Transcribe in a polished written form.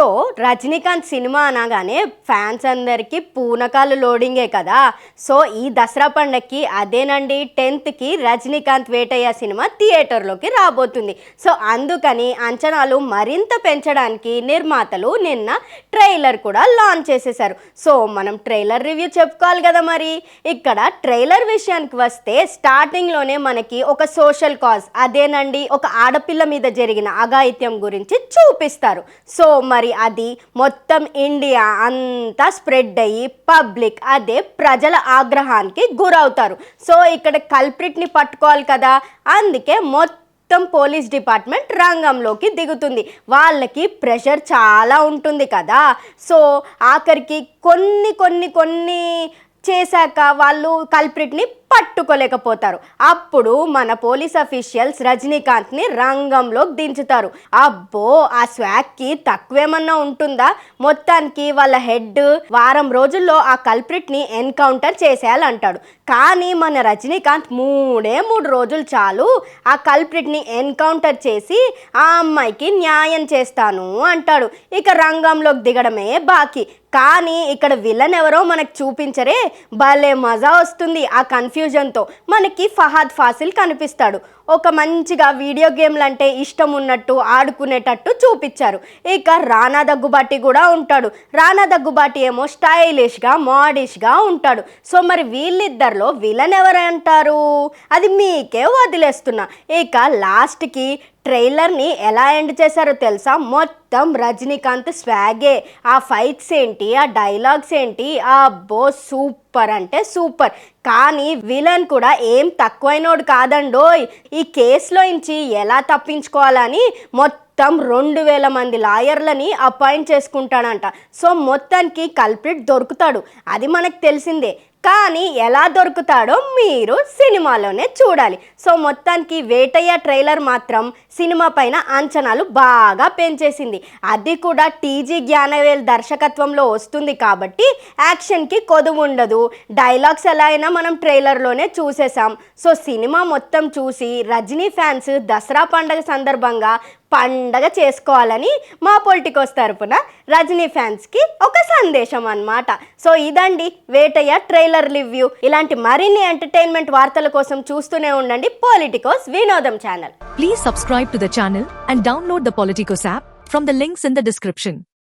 So Rajinikanth cinema అనగానే fans అందరికీ పూనకాలు లోడింగే కదా. సో ఈ దసరా పండగకి అదేనండి 10th రజనీకాంత్ వేటయ్య సినిమా థియేటర్లోకి రాబోతుంది. సో అందుకని అంచనాలు మరింత పెంచడానికి నిర్మాతలు నిన్న ట్రైలర్ కూడా లాంచ్ చేసేశారు. సో మనం ట్రైలర్ రివ్యూ చెప్పుకోవాలి కదా. మరి ఇక్కడ ట్రైలర్ విషయానికి వస్తే స్టార్టింగ్లోనే మనకి ఒక సోషల్ కాజ్, అదేనండి ఒక ఆడపిల్ల మీద జరిగిన అఘాయిత్యం గురించి చూపిస్తారు. సో మరి అది మొత్తం ఇండియా అంతా స్ప్రెడ్ అయ్యి పబ్లిక్ అదే ప్రజల ఆగ్రహానికి గురవుతారు. సో ఇక్కడ కల్ప్రిట్ని పట్టుకోవాలి కదా, అందుకే మొత్తం పోలీస్ డిపార్ట్మెంట్ రంగంలోకి దిగుతుంది. వాళ్ళకి ప్రెషర్ చాలా ఉంటుంది కదా. సో ఆఖరికి కొన్ని చేశాక వాళ్ళు కల్ప్రిట్ని పట్టుకోలేకపోతారు. అప్పుడు మన పోలీస్ అఫీషియల్స్ రజనీకాంత్ని రంగంలోకి దించుతారు. అబ్బో ఆ స్వాగ్కి తక్కువేమన్నా ఉంటుందా? మొత్తానికి వాళ్ళ హెడ్ వారం రోజుల్లో ఆ కల్ప్రిట్ని ఎన్కౌంటర్ చేసేయాలంటాడు. కానీ మన రజనీకాంత్ 3 రోజులు చాలు ఆ కల్ప్రిట్ని ఎన్కౌంటర్ చేసి ఆ అమ్మాయికి న్యాయం చేస్తాను అంటాడు. ఇక రంగంలోకి దిగడమే బాకీ. కానీ ఇక్కడ విలన్ ఎవరో మనకు చూపించరే, భలే మజా వస్తుంది. ఆ కన్ఫ్యూజన్తో మనకి ఫహద్ ఫాసిల్ కనిపిస్తాడు. ఒక మంచిగా వీడియో గేమ్లు అంటే ఇష్టం ఉన్నట్టు ఆడుకునేటట్టు చూపించారు. ఇక రానా దగ్గుబాటి కూడా ఉంటాడు. రానా దగ్గుబాటి ఏమో స్టైలిష్గా మోడిష్గా ఉంటాడు. సో మరి వీళ్ళిద్దరిలో విలన్ ఎవరంటారు? అది మీకే వదిలేస్తున్నా. ఇక లాస్ట్కి ట్రైలర్ని ఎలా ఎండ్ చేశారో తెలుసా? మొత్తం రజనీకాంత్ స్వాగే. ఆ ఫైట్స్ ఏంటి, ఆ డైలాగ్స్ ఏంటి, అబ్బో సూపర్ అంటే సూపర్. కానీ విలన్ కూడా ఏం తక్కువైనోడు కాదండోయ్. ఈ కేసులో నుంచి ఎలా తప్పించుకోవాలని మొత్తం 2000 మంది లాయర్లని అపాయింట్ చేసుకుంటాడంట. సో మొత్తానికి కల్ప్రిట్ దొరుకుతాడు, అది మనకు తెలిసిందే. కానీ ఎలా దొరుకుతాడో మీరు సినిమాలోనే చూడాలి. సో మొత్తానికి వేటయ్య ట్రైలర్ మాత్రం సినిమా పైన అంచనాలు బాగా పెంచేసింది. అది కూడా టీజీ జ్ఞానవేల్ దర్శకత్వంలో వస్తుంది కాబట్టి యాక్షన్కి కొదువు ఉండదు. డైలాగ్స్ ఎలా అయినా మనం ట్రైలర్లోనే చూసేసాం. సో సినిమా మొత్తం చూసి రజనీ ఫ్యాన్స్ దసరా పండగ సందర్భంగా పండగ చేసుకోవాలని మా పొలిటికోస్ తరపున రజనీ ఫ్యాన్స్కి ఒక సందేశం అన్నమాట. సో ఇదండి వేటయ్య ట్రైలర్ రివ్యూ. ఇలాంటి మరిన్ని ఎంటర్టైన్మెంట్ వార్తల కోసం చూస్తూనే ఉండండి పొలిటికోస్ వినోదం channel. Please subscribe to the channel and download the Politicos app from the links in the description.